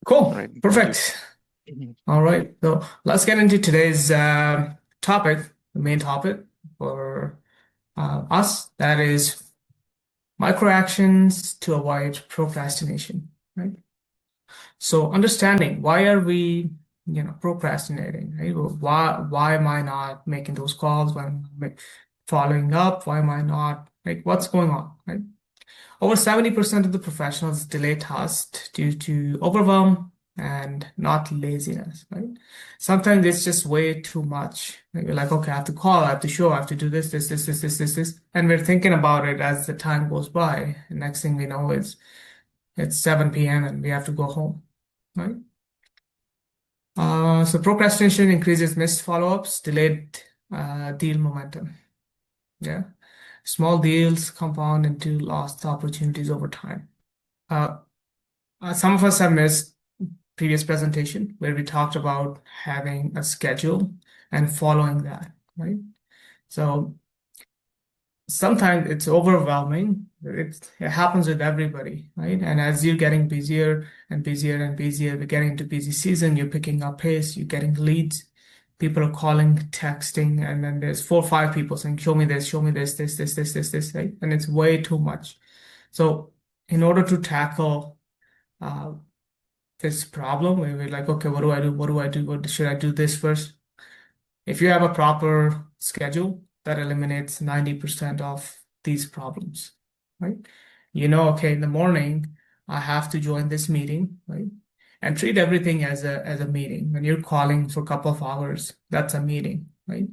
Cool. All right, thank you. Perfect. Mhm. All right. So let's get into today's topic, the main topic for us. That is micro actions to avoid procrastination, right? So understanding why are we, procrastinating, right? Well, why am I not making those calls? Why am I not following up? Why am I not like what's going on, right? Over 70% of the professionals delay tasks due to overwhelm and not laziness, right? Sometimes it's just way too much. Like, we're like, okay, I have to call, I have to show, I have to do this. And we're thinking about it as the time goes by. And next thing we know is it's 7 p.m. and we have to go home, right? So procrastination increases missed follow-ups, delayed deal momentum. Yeah. Small deals compound into lost opportunities over time. Uh, some of us have missed previous presentation where we talked about having a schedule and following that, right? So sometimes it's overwhelming. It happens with everybody, right? And as you're getting busier and busier and busier, we're getting into busy season, you're picking up pace, you're getting leads. People are calling, texting, and then there's 4 or 5 people saying, show me this, right? And it's way too much. So in order to tackle uh, this problem where we're like, okay, what do I do? What do I do? What should I do this first? If you have a proper schedule, that eliminates 90% of these problems, right? Okay, in the morning, I have to join this meeting, right? And treat everything as a meeting. When you're calling for a couple of hours, that's a meeting, right?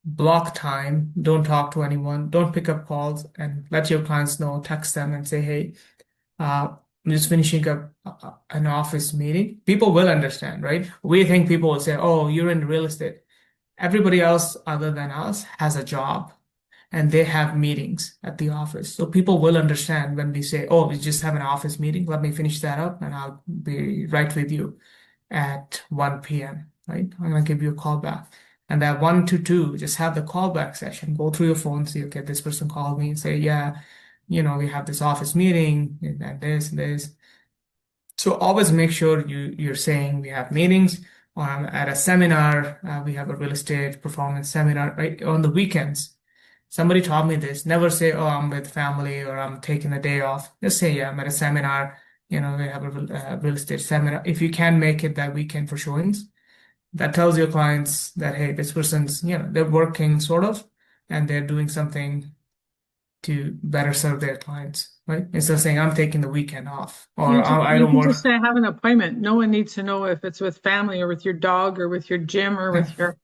Block time, don't talk to anyone, don't pick up calls, and let your clients know, text them and say, hey, I'm just finishing up an office meeting. People will understand, right? We think people will say, "Oh, you're in real estate." Everybody else other than us has a job and they have meetings at the office. So people will understand when we say, "Oh, we just have an office meeting. Let me finish that up and I'll be right with you at 1 p.m." Right? I'm gonna give you a call back. And that 1 to 2, just have the callback session. Go through your phone, see, okay, this person called me and say, yeah, we have this office meeting and this and this. So always make sure you're saying we have meetings or I'm at a seminar. We have a real estate performance seminar right on the weekends. Somebody taught me this. Never say, "Oh, I'm with family" or "I'm taking a day off." Just say, "Yeah, I'm at a seminar. We have a real estate seminar." If you can make it that weekend for showings, that tells your clients that, hey, this person's, they're working sort of, and they're doing something to better serve their clients, right? Instead of saying, I'm taking the weekend off or I You don't can just work. say I have an appointment. No one needs to know if it's with family or with your dog or with your gym or Yeah. with your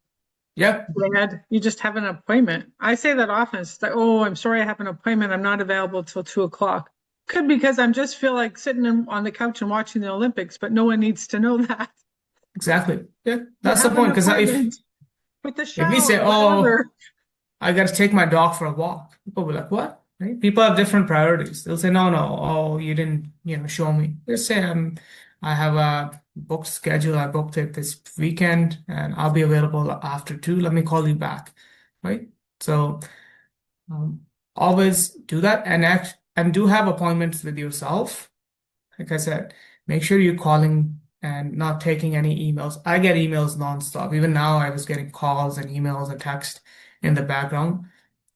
Yep. dad. You just have an appointment. I say that often. It's like, oh, I'm sorry, I have an appointment. I'm not available till 2 o'clock. Could be because I'm just feel like sitting on the couch and watching the Olympics, but no one needs to know that. Exactly. Yeah. You That's the have an point. Because if appointment with the if we show say, or oh, whatever. I got to take my dog for a walk, people will be like, what? Right? People have different priorities. They'll say, no, no, oh, you didn't, show me. Just say, I have a booked schedule. I booked it this weekend and I'll be available after 2. Let me call you back. Right? So um, always do that and do have appointments with yourself. Like I said, make sure you're calling and not taking any emails. I get emails nonstop. Even now, I was getting calls and emails and text in the background.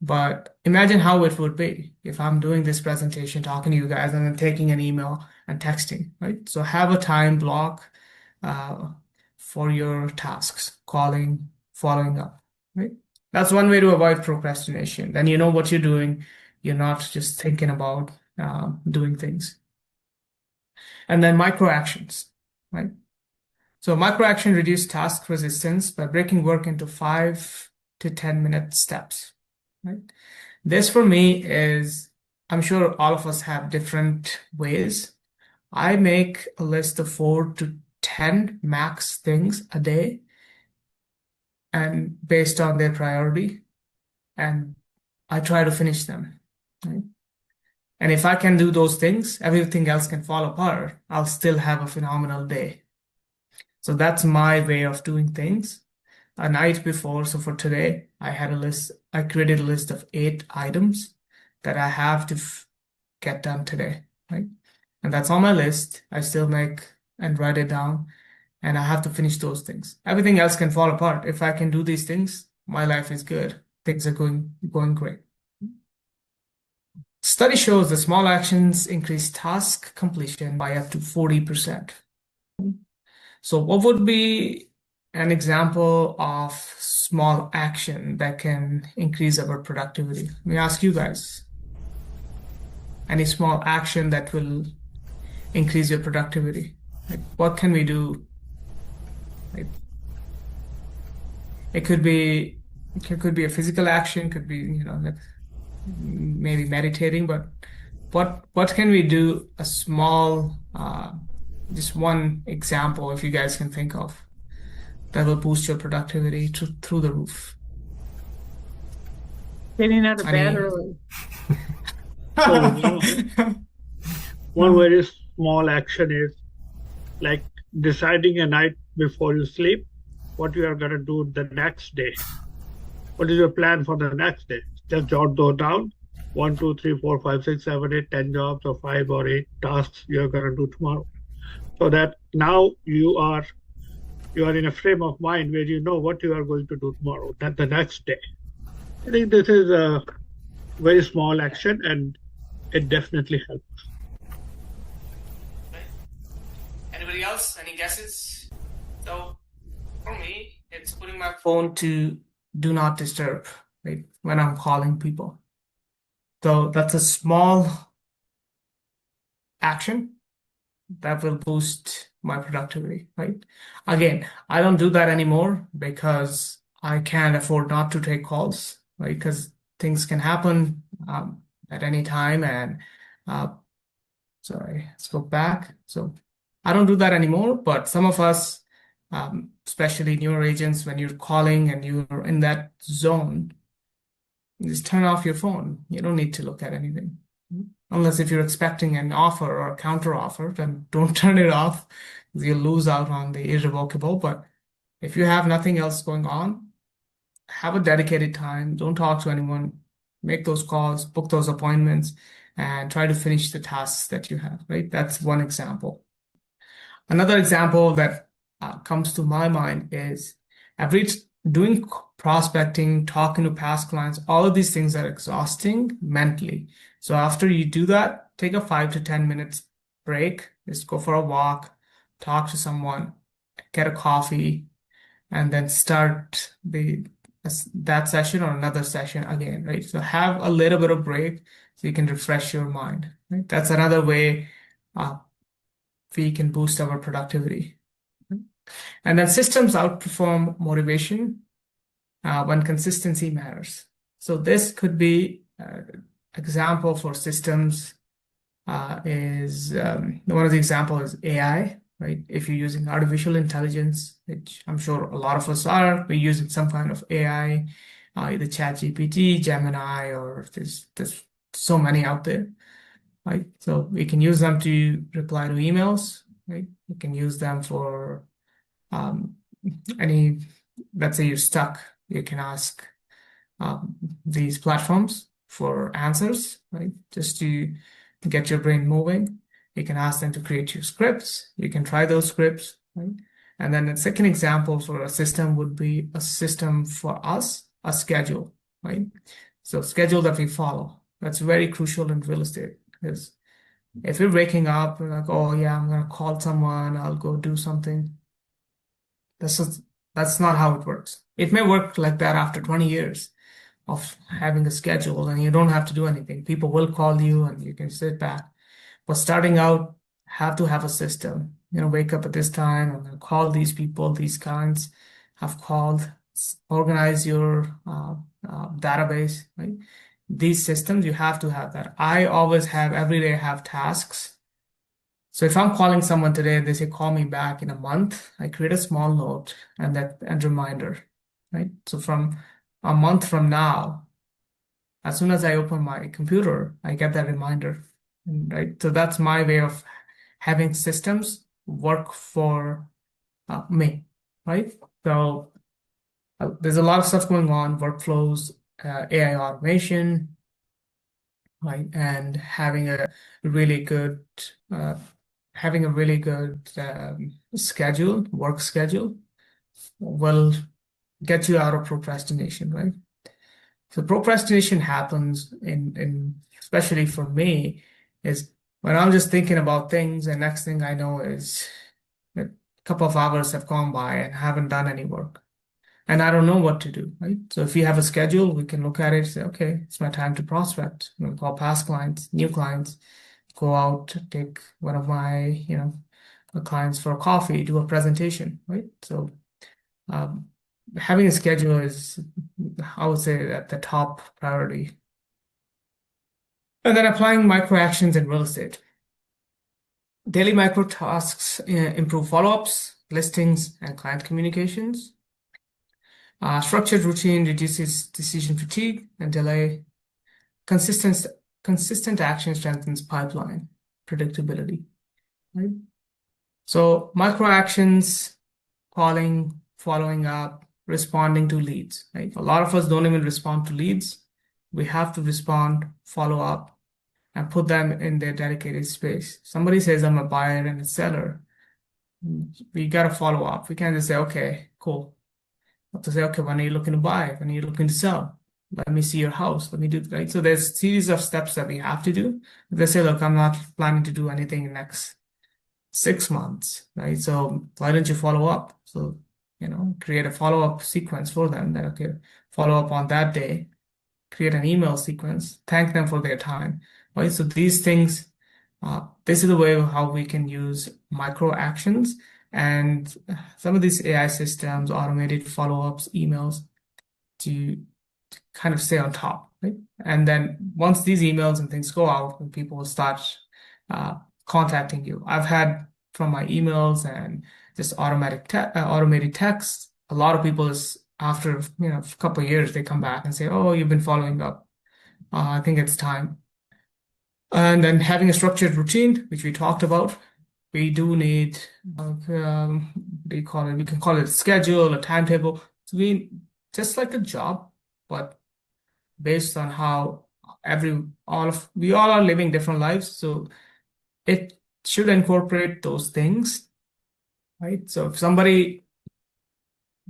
But imagine how it would be if I'm doing this presentation, talking to you guys, and then taking an email and texting, right? So have a time block uh, for your tasks, calling, following up, right? That's one way to avoid procrastination. Then you know what you're doing. You're not just thinking about doing things. And then micro actions, right? So micro action reduce task resistance by breaking work into 5 to 10 minute steps, right? This for me is, I'm sure all of us have different ways. I make a list of 4 to 10 max things a day and based on their priority, and I try to finish them, right? And if I can do those things, everything else can fall apart. I'll still have a phenomenal day. So that's my way of doing things. A night before, so for today, I created a list of 8 items that I have to get done today, right? And that's on my list. I still make and write it down, and I have to finish those things. Everything else can fall apart. If I can do these things, my life is good. Things are going great. Study shows that small actions increase task completion by up to 40%. So what would be an example of small action that can increase our productivity? Let me ask you guys. Any small action that will increase your productivity? Like, what can we do? Like, it could be a physical action, could be, like maybe meditating, but what can we do? A small, just one example, if you guys can think of, that will boost your productivity through the roof. Getting out of bed Any? early. So one very small action is like deciding a night before you sleep what you are going to do the next day. What is your plan for the next day? Just jot those down. 1, 2, 3, 4, 5, 6, 7, 8, 10 jobs or 5 or 8 tasks you are going to do tomorrow. So that now you are in a frame of mind where you know what you are going to do tomorrow, that the next day. I think this is a very small action and it definitely helps. Anybody else? Any guesses? So for me, it's putting my phone to do not disturb, right, when I'm calling people. So that's a small action that will boost my productivity, right? Again, I don't do that anymore because I can't afford not to take calls, right? Because things can happen at any time. And sorry, let's go back. So I don't do that anymore, but some of us, especially newer agents, when you're calling and you're in that zone, just turn off your phone. You don't need to look at anything. Unless if you're expecting an offer or a counter offer, then don't turn it off. You'll lose out on the irrevocable. But if you have nothing else going on, have a dedicated time. Don't talk to anyone. Make those calls, book those appointments, and try to finish the tasks that you have, right? That's one example. Another example that comes to my mind is doing prospecting, talking to past clients. All of these things are exhausting mentally. So after you do that, take a 5 to 10 minutes break. Just go for a walk, talk to someone, get a coffee, and then start that session or another session again, right? So have a little bit of break so you can refresh your mind, right? That's another way we can boost our productivity. And then systems outperform motivation when consistency matters. So this could be example for systems is one of the examples is AI, right? If you're using artificial intelligence, which I'm sure a lot of us are, we're using some kind of AI, either ChatGPT, Gemini, or there's so many out there, right? So we can use them to reply to emails, right? We can use them for let's say you're stuck, you can ask these platforms for answers, right? Just to get your brain moving. You can ask them to create your scripts. You can try those scripts, right? And then the second example for a system would be a system for us, a schedule, right? So schedule that we follow. That's very crucial in real estate because if you're waking up and like, oh yeah, I'm gonna call someone, I'll go do something. That's not how it works. It may work like that after 20 years of having a schedule and you don't have to do anything. People will call you and you can sit back. But starting out, have to have a system. Wake up at this time, I'm gonna call these people, these kinds have called, organize your database, right? These systems, you have to have that. I always have, every day I have tasks. So if I'm calling someone today, they say, call me back in a month, I create a small note and reminder, right? So from a month from now, as soon as I open my computer, I get that reminder, right? So that's my way of having systems work for me, right? So there's a lot of stuff going on, workflows, AI automation, right? And having a really good having a really good schedule, work schedule, will get you out of procrastination, right? So procrastination happens in especially for me, is when I'm just thinking about things, and next thing I know is a couple of hours have gone by and I haven't done any work. And I don't know what to do, right? So if you have a schedule, we can look at it, say, okay, it's my time to prospect. Call past clients, new clients, go out, take one of my, clients for a coffee, do a presentation, right? So um, having a schedule is, I would say, at the top priority. And then applying micro actions in real estate. Daily micro tasks improve follow-ups, listings, and client communications. Structured routine reduces decision fatigue and delay. Consistent action strengthens pipeline predictability, right? So micro actions, calling, following up, responding to leads, right? A lot of us don't even respond to leads. We have to respond, follow up, and put them in their dedicated space. Somebody says I'm a buyer and a seller. We got to follow up. We can't just say, okay, cool. We have to say, okay, when are you looking to buy? When are you looking to sell? Let me see your house. Let me do, right? So there's a series of steps that we have to do. If they say, look, I'm not planning to do anything in the next 6 months, right? So why don't you follow up? So, create a follow-up sequence for them that, okay, follow up on that day, create an email sequence, thank them for their time, right? So these things, this is the way how we can use micro actions and some of these AI systems, automated follow-ups, emails to kind of stay on top, right? And then once these emails and things go out, people will start contacting you. I've had from my emails and just automated text, a lot of people is after a couple of years they come back and say, "Oh, you've been following up. I think it's time." And then having a structured routine, which we talked about, we do need, what do you call it? We can call it a schedule, a timetable. So we just like a job, but based on how we all are living different lives. So it should incorporate those things, right? So if somebody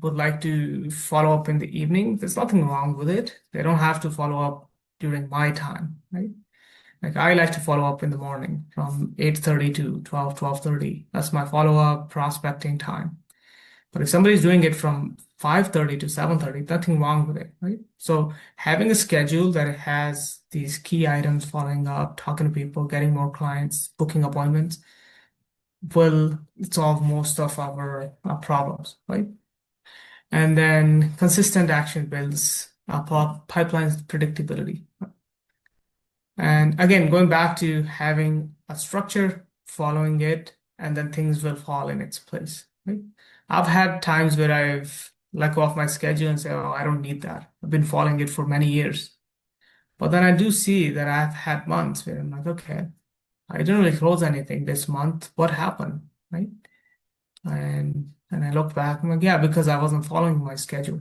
would like to follow up in the evening, there's nothing wrong with it. They don't have to follow up during my time, right? Like I like to follow up in the morning from 8:30 to 12:30. That's my follow-up prospecting time. But if somebody's doing it from 5:30 to 7:30, nothing wrong with it, right? So having a schedule that has these key items, following up, talking to people, getting more clients, booking appointments, will solve most of our problems, right? And then consistent action builds pipelines predictability. And again, going back to having a structure, following it, and then things will fall in its place, right? I've had times where I've let go of my schedule and say, oh, I don't need that. I've been following it for many years. But then I do see that I've had months where I'm like, okay, I didn't really close anything this month. What happened, right? And I look back, I'm like, yeah, because I wasn't following my schedule.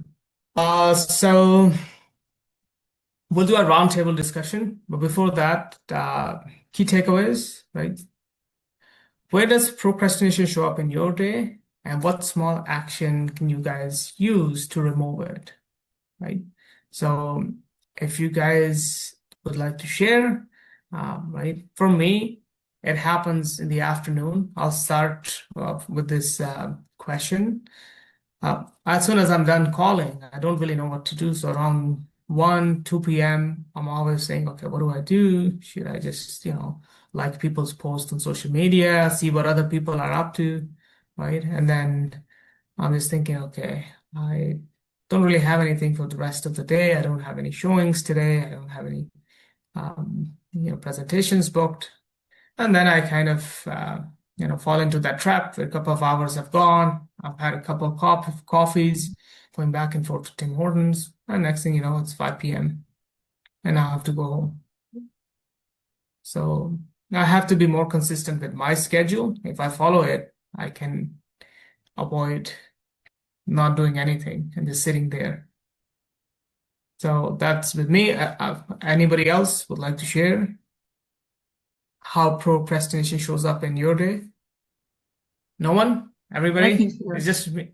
So we'll do a roundtable discussion, but before that, key takeaways, right? Where does procrastination show up in your day, and what small action can you guys use to remove it, right? So if you guys would like to share, right? For me, it happens in the afternoon. I'll start with this question. As soon as I'm done calling, I don't really know what to do. So around 1, 2 p.m., I'm always saying, okay, what do I do? Should I just, like people's posts on social media, see what other people are up to, right? And then I'm just thinking, okay, I don't really have anything for the rest of the day. I don't have any showings today. I don't have any, presentations booked. And then I kind of, fall into that trap where a couple of hours have gone. I've had a couple of coffees, going back and forth to Tim Hortons. And next thing you know, it's 5 p.m. and I have to go home. So I have to be more consistent with my schedule. If I follow it, I can avoid not doing anything and just sitting there. So that's with me. Anybody else would like to share how procrastination shows up in your day? No one? I Everybody? can share. It's just me.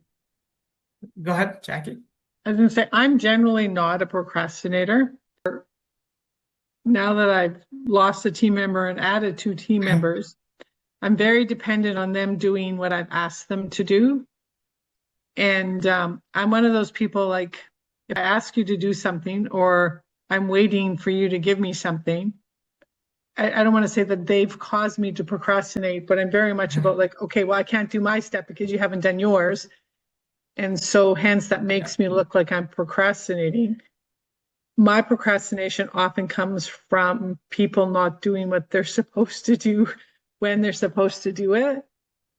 Go ahead, Jackie. I was going to say, I'm generally not a procrastinator. Now that I've lost a team member and added 2 team members, I'm very dependent on them doing what I've asked them to do. And I'm one of those people, like, if I ask you to do something or I'm waiting for you to give me something, I don't want to say that they've caused me to procrastinate, but I'm very much about like, okay, well, I can't do my step because you haven't done yours. And so hence that makes me look like I'm procrastinating. My procrastination often comes from people not doing what they're supposed to do when they're supposed to do it.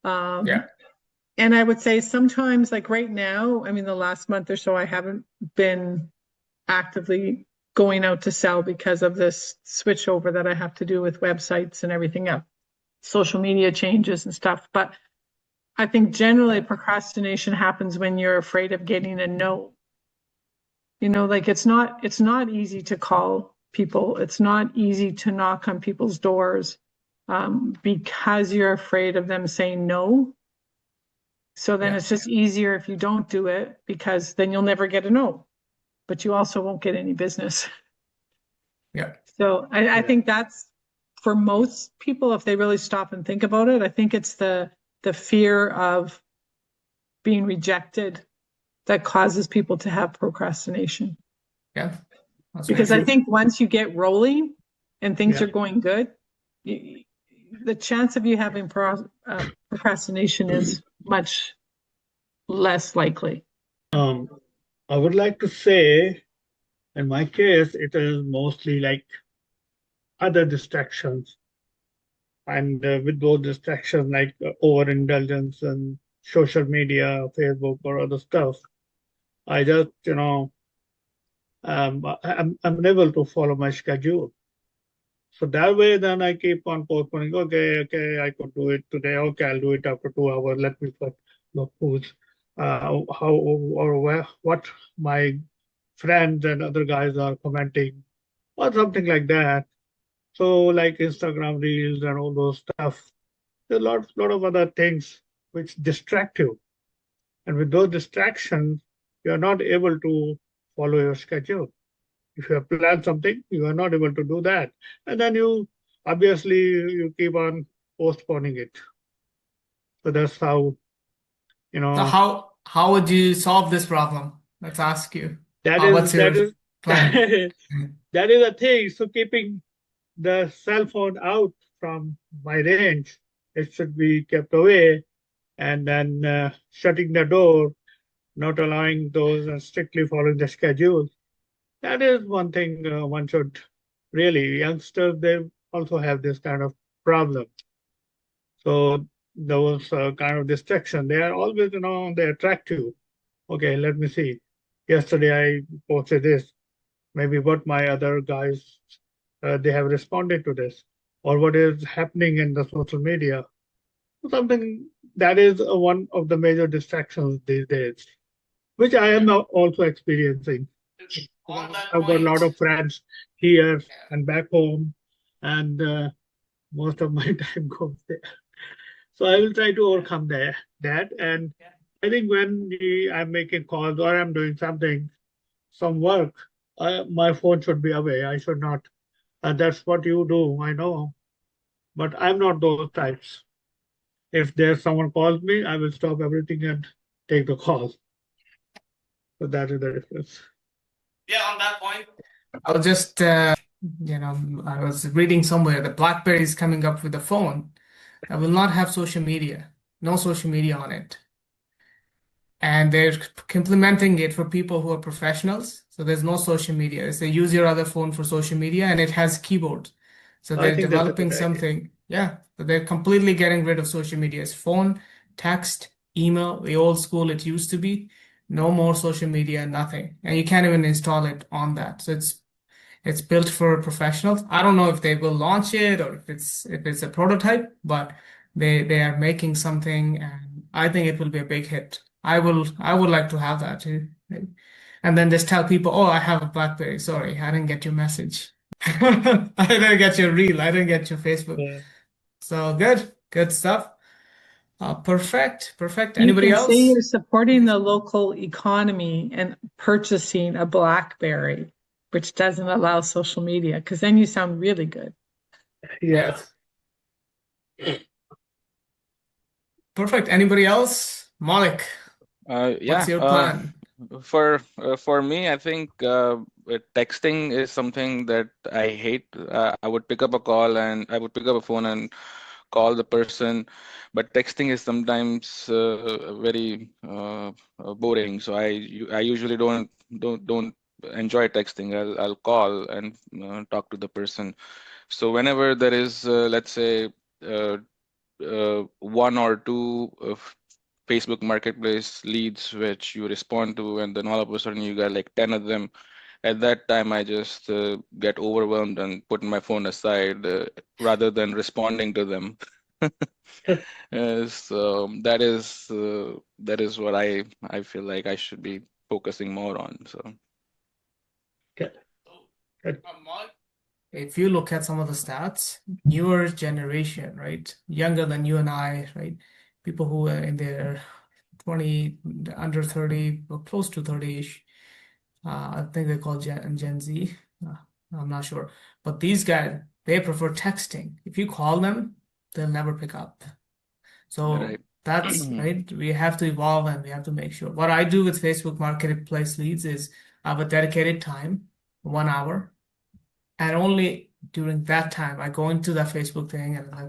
Yeah. And I would say sometimes, like right now, I mean, the last month or so, I haven't been actively going out to sell because of this switch over that I have to do with websites and everything else, social media changes and stuff. But I think generally procrastination happens when you're afraid of getting a no. You know, like it's not easy to call people. It's not easy to knock on people's doors because you're afraid of them saying no. So then it's just easier if you don't do it because then you'll never get a no, but you also won't get any business. Yeah. So I think that's for most people, if they really stop and think about it, I think it's the fear of being rejected that causes people to have procrastination. Yeah. Because I think once you get rolling and things are going good, the chance of you having procrastination is much less likely. I would like to say, in my case, it is mostly like other distractions. And with those distractions like overindulgence and social media, Facebook or other stuff, I just, I'm unable to follow my schedule. So that way, then I keep on postponing. Okay, I could do it today. Okay, I'll do it after 2 hours. Let me look who's, how or where, what my friends and other guys are commenting or something like that. So like Instagram reels and all those stuff. There's lot of other things which distract you. And with those distractions, you are not able to follow your schedule. If you have planned something, you are not able to do that. And then you obviously you keep on postponing it. So that's how, So how would you solve this problem? Let's ask you. that What's is your that is plan? that is a thing. So keeping the cell phone out from my range, it should be kept away, and then shutting the door, not allowing those, and strictly following the schedule. That is one thing one should really, youngsters, they also have this kind of problem. So those kind of distraction, they are always, they attract you. Okay, let me see. Yesterday I posted this. Maybe what my other guys, they have responded to this, or what is happening in the social media. Something that is one of the major distractions these days, which I am now also experiencing. On that I've got a lot point, of friends here and back home, and most of my time goes there. So I will try to overcome that. And I think when I'm making calls or I'm doing something, some work, my phone should be away. I should not. And that's what you do, I know. But I'm not those types. If there's someone calls me, I will stop everything and take the call. So that is the difference. yeah, on that point, I was just, I was reading somewhere that BlackBerry is coming up with a phone that will not have social media, no social media on it. And they're implementing it for people who are professionals. So there's no social media. They use your other phone for social media and it has keyboard. So I they're think that's a developing good idea. something. Yeah. So they're completely getting rid of social media. It's phone, text, email, the old school it used to be. No more social media, nothing. And you can't even install it on that. So it's built for professionals. I don't know if they will launch it or if it's a prototype, but they are making something and I think it will be a big hit. I would like to have that too. And then just tell people, oh, I have a BlackBerry. Sorry, I didn't get your message. I didn't get your reel. I didn't get your Facebook. Yeah. So good stuff. Perfect. You Anybody can say else? you're supporting the local economy and purchasing a BlackBerry, which doesn't allow social media, because then you sound really good. Yes. Perfect. Anybody else? Malik, what's Yeah. your plan? For me, I think texting is something that I hate. I would pick up a call and I would pick up a phone and call the person, but texting is sometimes very boring. So I usually don't enjoy texting. I'll call and talk to the person. So whenever there is, let's say, uh, one or two of Facebook Marketplace leads which you respond to, and then all of a sudden you got like 10 of them. At that time, I just get overwhelmed and put my phone aside rather than responding to them. So that is what I feel like I should be focusing more on. So Okay. Good. Malik, if you look at some of the stats, newer generation, right? Younger than you and I, right? People who are in their 20, under 30, or close to 30-ish. I think they call Gen Z. Uh, I'm not sure. But these guys, they prefer texting. If you call them, they'll never pick up. So right. that's right. We have to evolve and we have to make sure. What I do with Facebook Marketplace leads is I have a dedicated time, 1 hour, and only during that time I go into that Facebook thing and I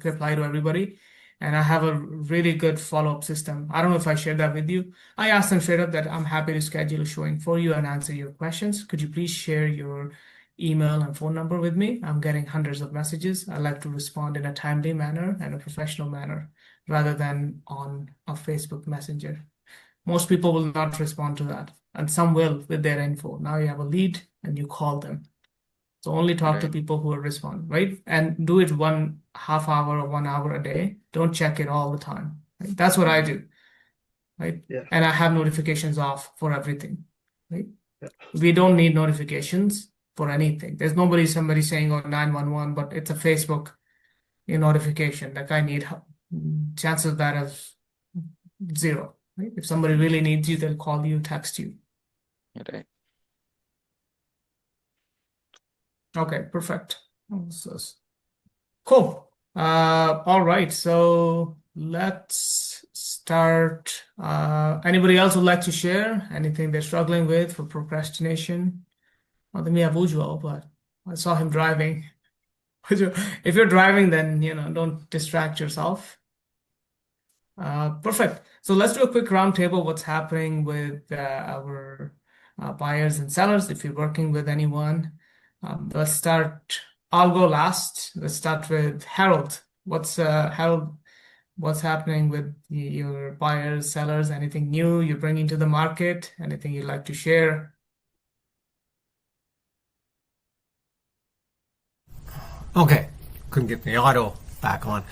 reply to everybody. And I have a really good follow-up system. I don't know if I shared that with you. I asked them straight up that I'm happy to schedule a showing for you and answer your questions. Could you please share your email and phone number with me? I'm getting hundreds of messages. I like to respond in a timely manner and a professional manner rather than on a Facebook Messenger. Most people will not respond to that, and some will with their info. Now you have a lead and you call them. So only talk to Right. people who will respond, right? And do it 1/2 hour or 1 hour a day. Don't check it all the time. Right? That's what I do, right? Yeah. And I have notifications off for everything, right? Yeah. We don't need notifications for anything. There's somebody saying on 911, but it's a Facebook notification. Like I need chances of that is zero. Right? If somebody really needs you, they'll call you, text you. Right. Okay, perfect. Cool. All right, so let's start. Anybody else would like to share anything they're struggling with for procrastination? Well, then we have Ujjwal, but I saw him driving. If you're driving, then don't distract yourself. Perfect. So let's do a quick roundtable. What's happening with our buyers and sellers? If you're working with anyone, let's start. I'll go last. Let's start with Harold. Harold? What's happening with your buyers, sellers? Anything new you're bringing to the market? Anything you'd like to share? Okay, couldn't get the auto back on.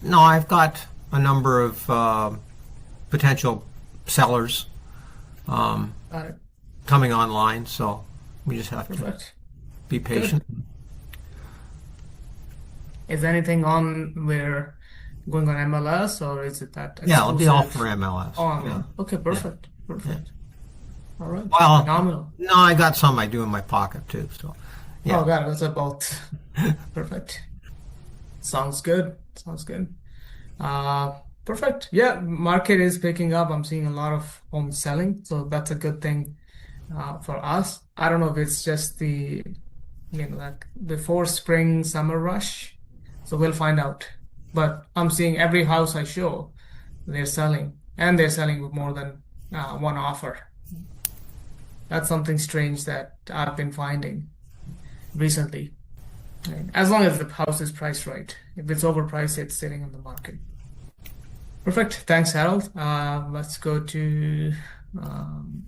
No, I've got a number of potential sellers Got it. coming online, so we just have to Perfect. be patient. Is anything on where going on MLS or is it that Yeah, it'll be all exclusive? for MLS. Oh, Yeah. okay, perfect. Perfect. All right. Well, Phenomenal. no, I got some I do in my pocket too. So, yeah. Oh, God, that's about perfect. Sounds good. Sounds good. Perfect. Yeah, market is picking up. I'm seeing a lot of home selling, so that's a good thing for us. I don't know if it's just like before spring, summer rush. So we'll find out. But I'm seeing every house I show, they're selling, and they're selling with more than one offer. That's something strange that I've been finding recently. Right? As long as the house is priced right. If it's overpriced, it's sitting on the market. Perfect. Thanks, Harold. Let's go to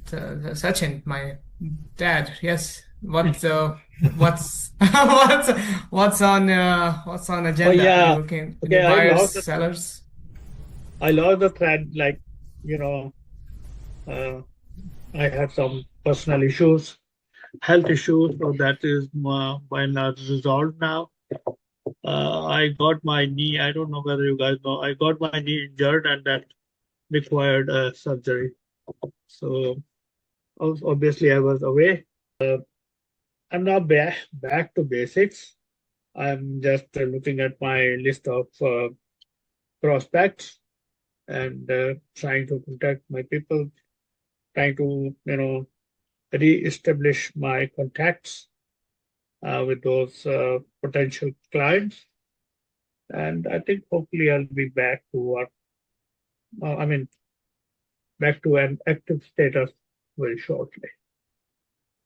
Sachin, my dad. Yes. What's what's what's on agenda? yeah. You looking Okay, any I buyers, lost the sellers? I lost the thread. I had some personal issues, health issues, so that is by and large resolved now. I got my knee. I don't know whether you guys know. I got my knee injured, and that required surgery. So obviously, I was away. I'm now back to basics. I'm just looking at my list of prospects and trying to contact my people, trying to re-establish my contacts with those potential clients. And I think hopefully I'll be back to what I mean, back to an active status very shortly,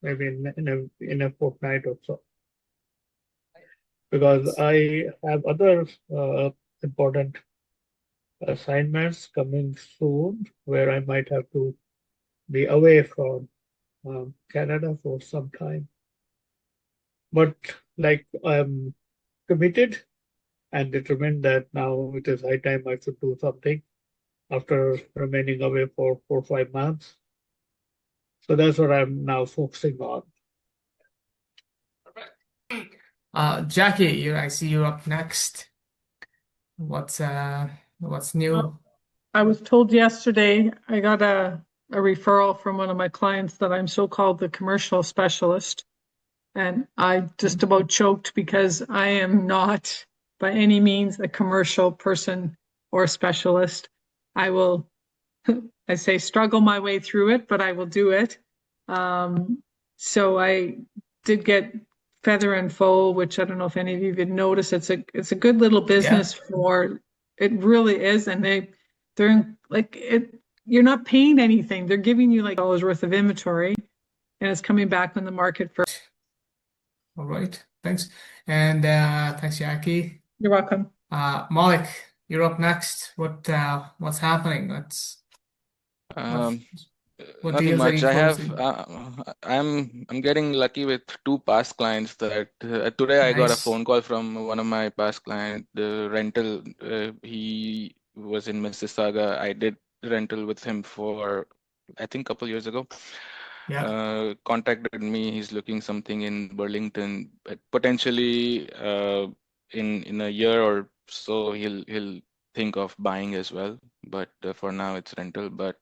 maybe in a fortnight or so. Because I have other important assignments coming soon where I might have to be away from Canada for some time. But like I'm committed and determined that now it is high time I should do something after remaining away for 4 or 5 months. So that's what I'm now focusing on. Jackie, I see you up next. What's new? I was told yesterday I got a referral from one of my clients that I'm so-called the commercial specialist. And I just about choked because I am not by any means a commercial person or specialist. I will, I say, struggle my way through it, but I will do it. So I did get Feather and Foal, which I don't know if any of you have noticed. It's a good little business for it really is, and they're like it. You're not paying anything. They're giving you like dollars worth of inventory, and it's coming back on the market for. All right, thanks. And thanks, Jackie. You're welcome. Malik, you're up next. What's happening? What Nothing deals are much. you I have closing? I'm getting lucky with two past clients that today I got a Nice. phone call from one of my past client, the rental. He was in Mississauga. I did rental with him for I think a couple years ago. Yeah. Contacted me. He's looking something in Burlington, but potentially in a year or so he'll think of buying as well. But for now it's rental. But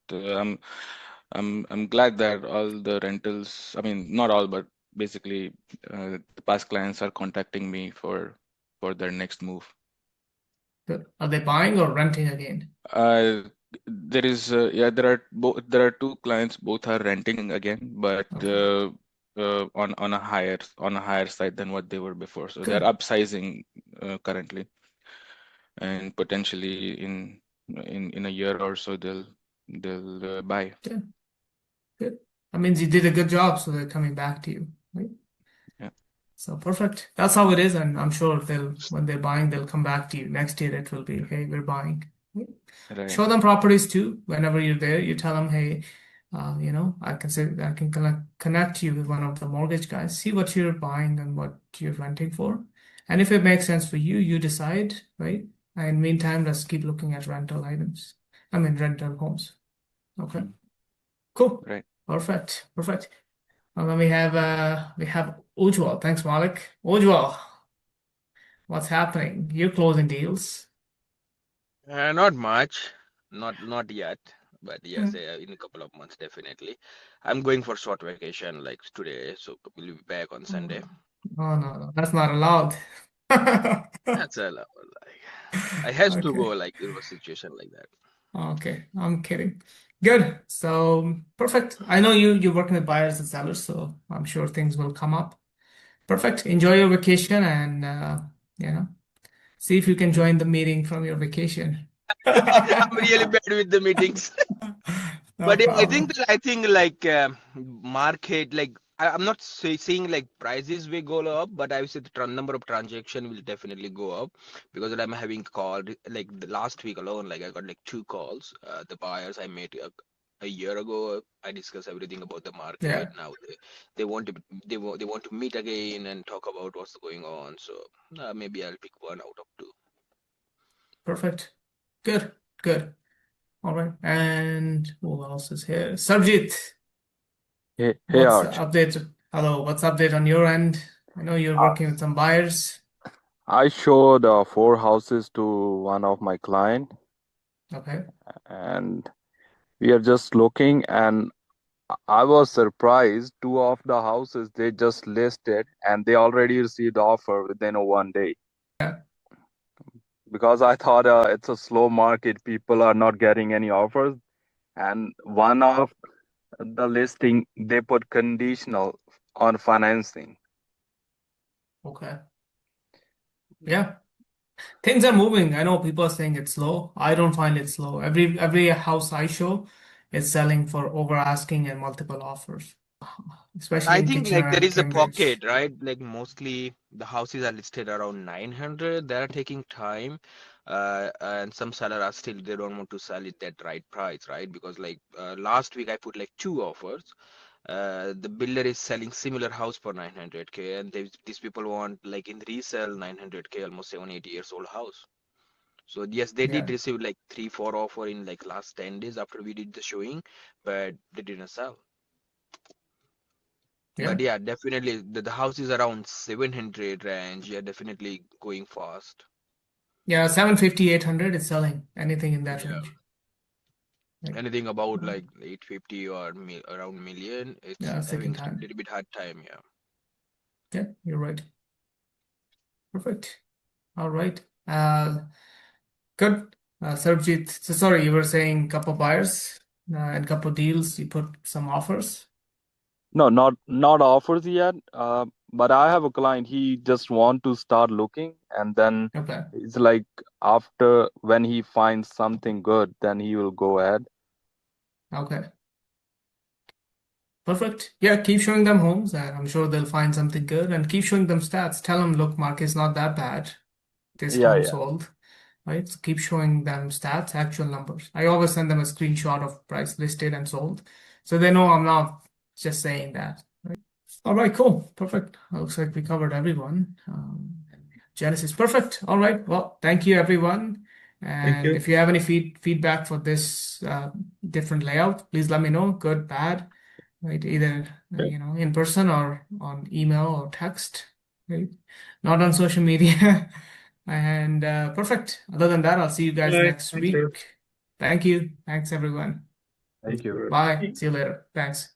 I'm glad that all the rentals, I mean, not all, but basically the past clients are contacting me for their next move. Good. Are they buying or renting again? There is there are two clients, both are renting again, but Okay. on a higher side than what they were before. So they're Good. upsizing currently, and potentially in a year or so they'll buy. Good. Good. That means you did a good job, so they're coming back to you, right? Yeah. So perfect. That's how it is, and I'm sure when they're buying, they'll come back to you. Next year it will be, hey, we're buying. Right. Show them properties too. Whenever you're there, you tell them, hey, I can connect you with one of the mortgage guys. See what you're buying and what you're renting for, and if it makes sense for you, you decide, right? And meantime, let's keep looking at rental items. I mean, rental homes. Okay. Cool. Right. Perfect. Perfect. Well, then we have Ujwal. Thanks, Malik. Ujwal, what's happening? You're closing deals. Not much, not yet, but yes, Hmm. in a couple of months, definitely. I'm going for short vacation like today, so we'll be back on Sunday. Oh, no, that's not allowed. That's a lot. Like I has to go Okay. like in a situation like that. Okay. I'm kidding. Good. So perfect. I know you're working with buyers and sellers, so I'm sure things will come up. Perfect. Enjoy your vacation and see if you can join the meeting from your vacation. I'm really bad with the meetings. No But yeah, problem. I think like market like I'm not saying like prices will go up, but I would say the number of transaction will definitely go up because I'm having called like the last week alone, like I got like 2 calls. The buyers I met a year ago, I discussed everything about the market. Yeah. Now they want to they want to meet again and talk about what's going on. So maybe I'll pick one out of two. Perfect. Good. Good. All right. And who else is here? Sarjeet, Hey, what's the Arch. update? Hello, what's the update on your end? I know you're Uh, working with some buyers. I showed four houses to one of my client, Okay. and we are just looking, and I was surprised. Two of the houses they just listed, and they already received offer within a 1 day. Yeah. Because I thought it's a slow market, people are not getting any offers. And one of the listing, they put conditional on financing. Okay. Yeah. Things are moving. I know people are saying it's slow. I don't find it slow. Every house I show is selling for over asking and multiple offers, especially I in think like Kitchener there and is a Cambridge. pocket, right? Like mostly the houses are listed around 900. They're taking time. And some seller are still they don't want to sell it at right price, right? Because like last week I put like two offers. The builder is selling similar house for 900K, and these people want like in resale 900K, almost 7, 8 years old house. So yes, they did Yeah. receive like 3, 4 offer in like last 10 days after we did the showing, but they didn't sell. Yeah. But yeah, definitely the house is around 700 range. Yeah, definitely going fast. Yeah. 750, 800 is selling. Anything in that Yeah, range. Right. anything about like 850 or around million, it's Yeah. It's taking having a time. little bit hard time. Yeah. Yeah. You're right. Perfect. All right. Good. Sarabjit, so sorry, you were saying couple buyers and couple deals. You put some offers. No, not offers yet. But I have a client. He just want to start looking, and then Okay. it's like after when he finds something good, then he will go ahead. Okay. Perfect. Yeah, keep showing them homes, and I'm sure they'll find something good. And keep showing them stats. Tell them, look, market's not that bad. This Yeah, home yeah. sold, right? So keep showing them stats, actual numbers. I always send them a screenshot of price listed and sold, so they know I'm not just saying that. All right, cool. Perfect. Looks like we covered everyone. Genesis, perfect. All right. Well, thank you, everyone. Thank And you. if you have any feedback for this different layout, please let me know. Good, bad, right? Either Okay. in person or on email or text, right? Not on social media. And perfect. Other than that, I'll see you All guys right. next Thank you. week. Thank you. Thanks, everyone. Thank you. Bye. See you later. Thanks.